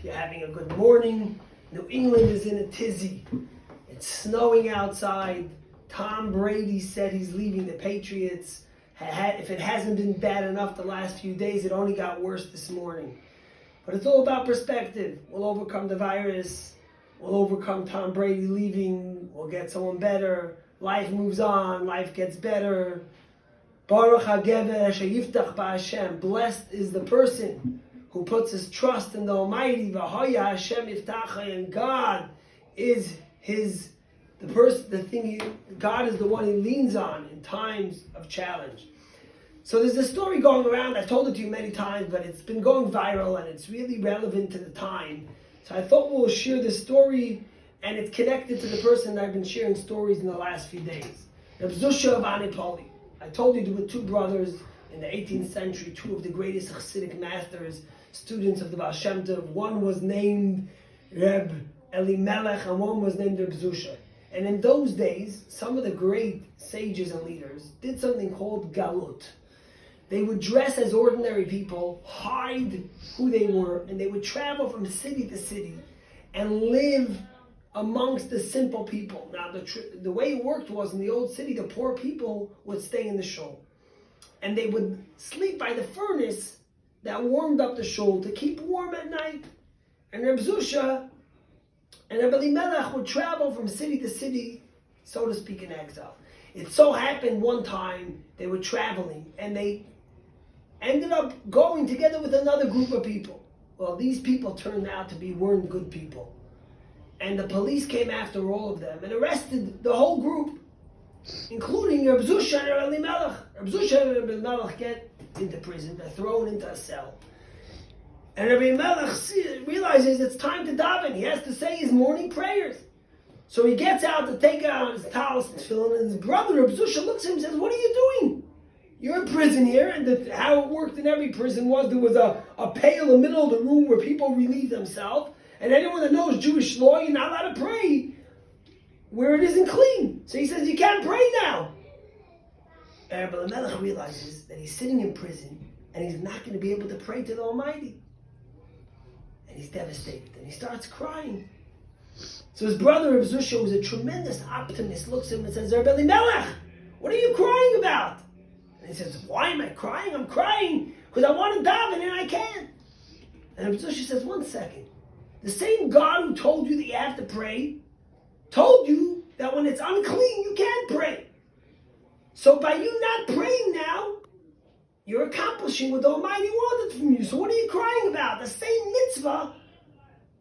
You're having a good morning. New England is in a tizzy. It's snowing outside. Tom Brady said he's leaving the Patriots. If it hasn't been bad enough the last few days, it only got worse this morning. But it's all about perspective. We'll overcome the virus. We'll overcome Tom Brady leaving. We'll get someone better. Life moves on. Life gets better. Baruch HaGever sheyiftach ba'Hashem. Blessed is the person who puts his trust in the Almighty. V'hoya Hashem yiftacha. And God is God is the one he leans on in times of challenge. So there's a story going around. I've told it to you many times, but it's been going viral and it's really relevant to the time. So I thought we'll share this story, and it's connected to the person that I've been sharing stories in the last few days. Reb Zusha of Anipoli. I told you there were two brothers in the 18th century, two of the greatest Hasidic masters, students of the Baal Shem Tov. One was named Reb Elimelech and one was named Reb Zusha. And in those days, some of the great sages and leaders did something called galut. They would dress as ordinary people, hide who they were, and they would travel from city to city and live amongst the simple people. Now, the way it worked was, in the old city, the poor people would stay in the shul. And they would sleep by the furnace that warmed up the shul to keep warm at night. And Reb Zusha and Reb Elimelech would travel from city to city, so to speak, in exile. It so happened one time they were traveling and they ended up going together with another group of people. Well, these people turned out to weren't good people. And the police came after all of them and arrested the whole group, including Reb Zusha and Reb Elimelech. Reb Zusha and Reb Elimelech get into prison. They're thrown into a cell. And Reb Elimelech realizes it's time to daven. He has to say his morning prayers. So he gets out to take out his talis and tefillin, and his brother Reb Zusha looks at him and says, "What are you doing? You're in prison here." And how it worked in every prison was there was a pail in the middle of the room where people relieve themselves. And anyone that knows Jewish law, you're not allowed to pray where it isn't clean. So he says, "You can't pray now." And Reb Elimelech realizes that he's sitting in prison and he's not going to be able to pray to the Almighty. And he's devastated and he starts crying. So his brother Reb Zusha, who's a tremendous optimist, looks at him and says, "Reb Elimelech, what are you crying about?" And he says, "Why am I crying? I'm crying because I want to daven and I can't." And Reb Zusha says, "One second. The same God who told you that you have to pray told you that when it's unclean, you can't pray. So by you not praying now, you're accomplishing what the Almighty wanted from you. So what are you crying about? The same mitzvah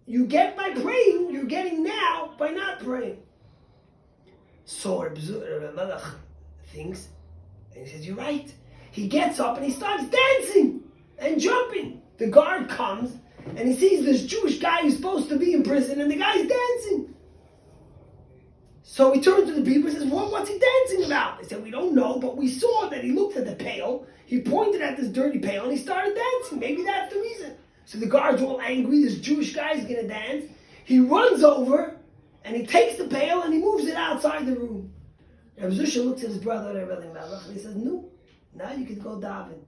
you get by praying, you're getting now by not praying." So Reb Elimelech thinks, and he says, "You're right." He gets up and he starts dancing and jumping. The guard comes and he sees this Jewish guy who's supposed to be in prison, and the guy's dancing. So he turns to the people and says, "What's he dancing about?" They said, "We don't know, but we saw that he looked at the pail, he pointed at this dirty pail, and he started dancing. Maybe that's the reason." So the guard's all angry, this Jewish guy's going to dance. He runs over, and he takes the pail, and he moves it outside the room. Reb Zusha looks at his brother, Reb Elimelech, and he says, "No, now you can go daven."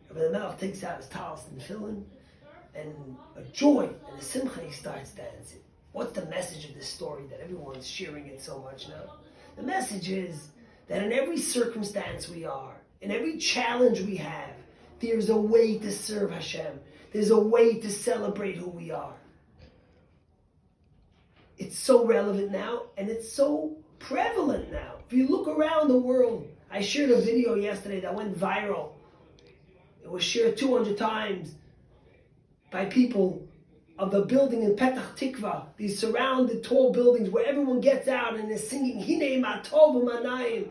Reb Elimelech takes out his talis and tefillin, and a joy and a simcha, he starts dancing. What's the message of this story that everyone's sharing it so much now? The message is that in every circumstance we are, in every challenge we have, there's a way to serve Hashem. There's a way to celebrate who we are. It's so relevant now, and it's so prevalent now. If you look around the world, I shared a video yesterday that went viral. It was shared 200 times by people of the building in Petach Tikva, these surrounded tall buildings where everyone gets out and is singing Hinei Ma Tov U'Manayim.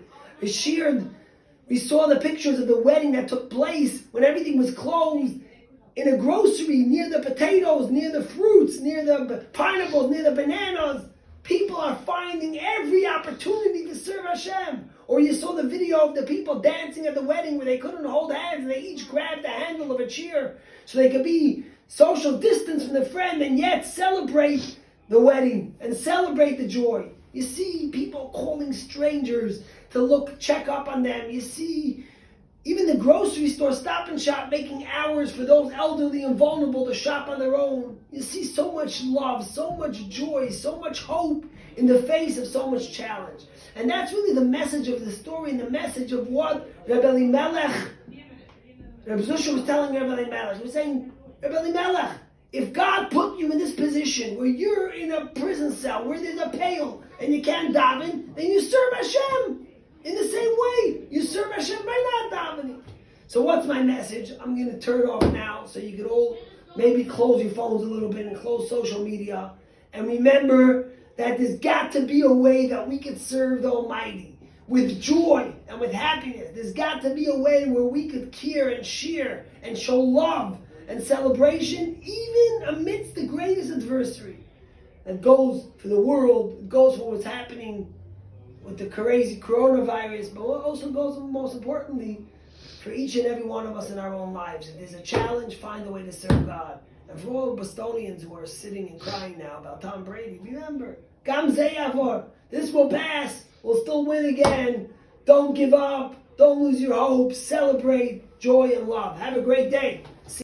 We saw the pictures of the wedding that took place when everything was closed, in a grocery near the potatoes, near the fruits, near the pineapples, near the bananas. People are finding every opportunity to serve Hashem. Or you saw the video of the people dancing at the wedding where they couldn't hold hands and they each grabbed the handle of a chair so they could be social distance from the friend and yet celebrate the wedding and celebrate the joy. You see people calling strangers to check up on them. You see Even the grocery store, Stop and Shop, making hours for those elderly and vulnerable to shop on their own. You see so much love, so much joy, so much hope in the face of so much challenge. And that's really the message of the story and the message of what Rebbe Elimelech, Rebbe Zusha was telling Rebbe Elimelech. He was saying, Rebbe Elimelech, if God put you in this position where you're in a prison cell, where there's a pail, and you can't daven, then you serve Hashem. In the same way, you serve Hashem by not davening. So what's my message? I'm going to turn it off now so you can all maybe close your phones a little bit and close social media. And remember that there's got to be a way that we can serve the Almighty with joy and with happiness. There's got to be a way where we could care and share and show love and celebration even amidst the greatest adversary that goes for the world, goes for what's happening with the crazy coronavirus, but what also goes, most importantly, for each and every one of us in our own lives. If there's a challenge, find a way to serve God. And for all Bostonians who are sitting and crying now about Tom Brady, remember, Gam Zeh Yavor, this will pass, we'll still win again. Don't give up, don't lose your hope, celebrate joy and love. Have a great day.